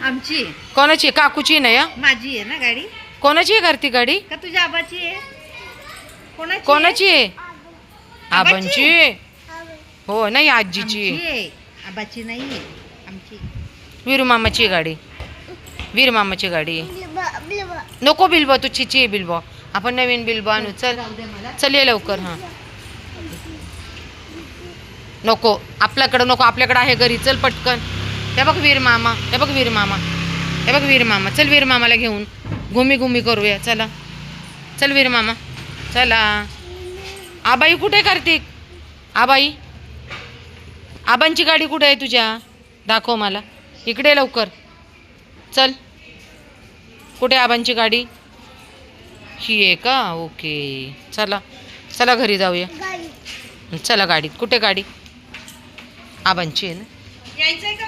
आमची कोणाची आहे? काकूची नाही हा? माझी आहे ना गाडी. कोणाची आहे घरती गाडी? का तुझ्या आबाची आहे? कोणाची आहे? आबाची? आबांची. हो नाही आजीची. आमची आहे. आबाची नाही आहे आमची. वीरू मामाची गाडी. वीर मामाची गाडी. नको बिलबो तू चिची आहे बिलबो. आपण नवीन बिलबो आणू. चल जाऊ दे मला. चल ये लवकर. हां नको आपल्याकडं नको. आपल्याकडं आहे घरी. चल पटकन. हे बघ वीर मामा. हे बघ वीर मामा. हे बघ वीर मामा. चल वीर मामाला घेऊन घुमी घुमी करूया. चला चल वीर मामा चला. आबाई कुठे कार्तिक? आबाई आबांची गाडी कुठे आहे तुझ्या? दाखव मला. इकडे लवकर. चल कुठे आबांची गाडी? ही आहे का? ओके चला चला घरी जाऊया. चला गाडीत. कुठे गाडी? आबांची आहे ना. यायचंय का